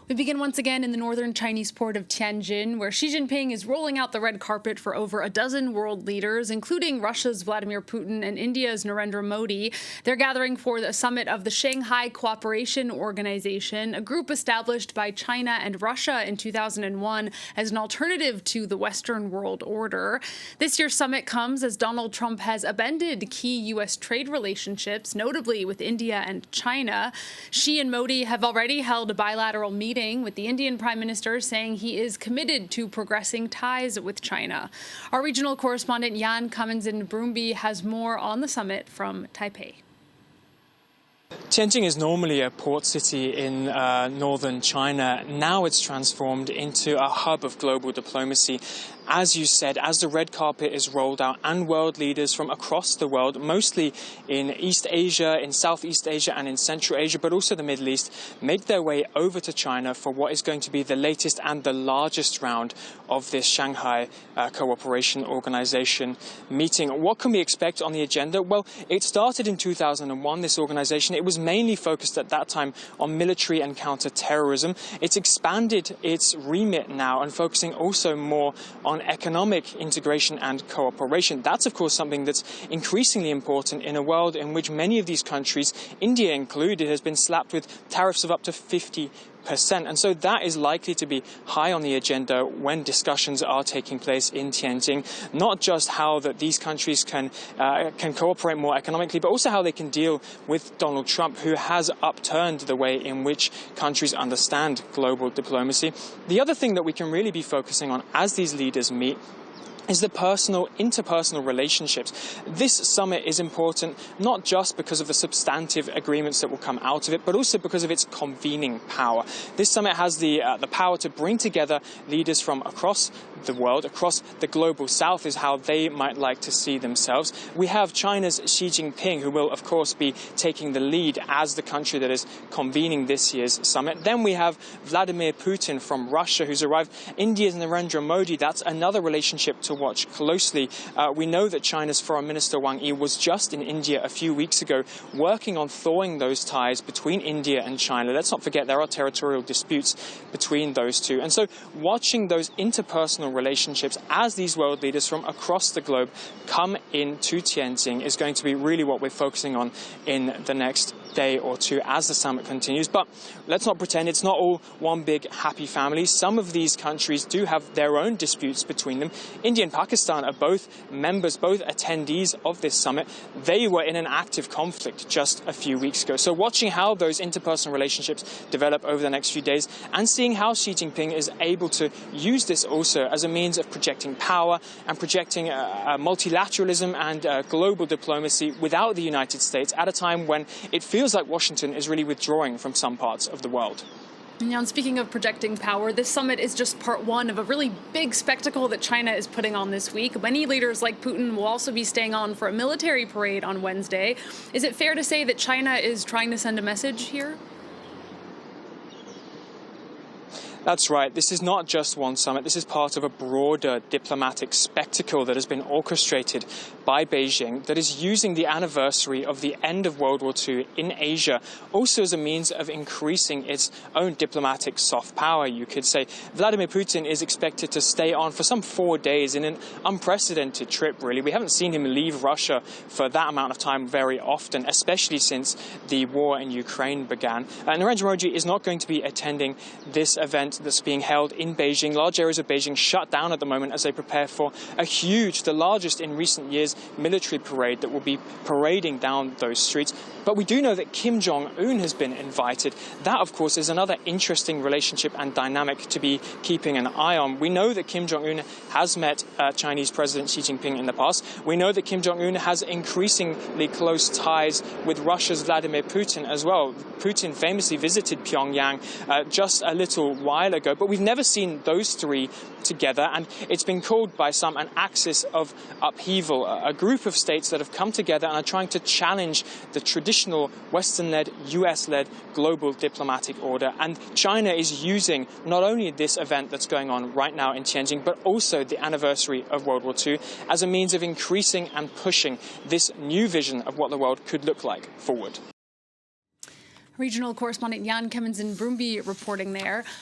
We begin once again in the northern Chinese port of Tianjin, where Xi Jinping is rolling out the red carpet for over a dozen world leaders, including Russia's Vladimir Putin and India's Narendra Modi. They're gathering for the summit of the Shanghai Cooperation Organization, a group established by China and Russia in 2001 as an alternative to the Western world order. This year's summit comes as Donald Trump has upended key U.S. trade relationships, notably with India and China. Xi and Modi have already held a bilateral meeting with the Indian Prime Minister, saying he is committed to progressing ties with China. Our regional correspondent Jan Camenzind Broomby has more on the summit from Tapei. Tianjin is normally a port city in northern China. Now it's transformed into a hub of global diplomacy. As you said, as the red carpet is rolled out and world leaders from across the world, mostly in East Asia, in Southeast Asia and in Central Asia, but also the Middle East, make their way over to China for what is going to be the latest and the largest round of this Shanghai Cooperation Organization meeting. What can we expect on the agenda? Well, it started in 2001, this organization. It was mainly focused at that time on military and counter-terrorism. It's expanded its remit now and focusing also more on economic integration and cooperation. That's, of course, something that's increasingly important in a world in which many of these countries, India included, has been slapped with tariffs of up to 50%. And so that is likely to be high on the agenda when discussions are taking place in Tianjin, not just how that these countries can cooperate more economically, but also how they can deal with Donald Trump, who has upturned the way in which countries understand global diplomacy. The other thing that we can really be focusing on as these leaders meet is the interpersonal relationships. This summit is important not just because of the substantive agreements that will come out of it, but also because of its convening power. This summit has the power to bring together leaders from across the world, across the global south is how they might like to see themselves. We have China's Xi Jinping, who will, of course, be taking the lead as the country that is convening this year's summit. Then we have Vladimir Putin from Russia, who's arrived. India's Narendra Modi, that's another relationship to watch closely. We know that China's Foreign Minister Wang Yi was just in India a few weeks ago, working on thawing those ties between India and China. Let's not forget there are territorial disputes between those two. And so watching those interpersonal relationships as these world leaders from across the globe come into Tianjin is going to be really what we're focusing on in the next day or two as the summit continues. But let's not pretend it's not all one big happy family. Some of these countries do have their own disputes between them. India and Pakistan are both members, both attendees of this summit. They were in an active conflict just a few weeks ago. So watching how those interpersonal relationships develop over the next few days and seeing how Xi Jinping is able to use this also as a means of projecting power and projecting multilateralism and global diplomacy without the United States at a time when it feels like Washington is really withdrawing from some parts of the world. Jan, speaking of projecting power, this summit is just part one of a really big spectacle that China is putting on this week. Many leaders like Putin will also be staying on for a military parade on Wednesday. Is it fair to say that China is trying to send a message here? That's right. This is not just one summit. This is part of a broader diplomatic spectacle that has been orchestrated by Beijing that is using the anniversary of the end of World War II in Asia also as a means of increasing its own diplomatic soft power, you could say. Vladimir Putin is expected to stay on for some 4 days in an unprecedented trip, really. We haven't seen him leave Russia for that amount of time very often, especially since the war in Ukraine began. Narendra Modi is not going to be attending this event that's being held in Beijing. Large areas of Beijing shut down at the moment as they prepare for a huge, the largest in recent years, military parade that will be parading down those streets. But we do know that Kim Jong-un has been invited. That, of course, is another interesting relationship and dynamic to be keeping an eye on. We know that Kim Jong-un has met Chinese President Xi Jinping in the past. We know that Kim Jong-un has increasingly close ties with Russia's Vladimir Putin as well. Putin famously visited Pyongyang just a little while ago, but we've never seen those three together, and it's been called by some an axis of upheaval, a group of states that have come together and are trying to challenge the traditional Western-led, US-led global diplomatic order. And China is using not only this event that's going on right now in Tianjin, but also the anniversary of World War II as a means of increasing and pushing this new vision of what the world could look like forward. Regional correspondent Jan Camenzind Broomby reporting there.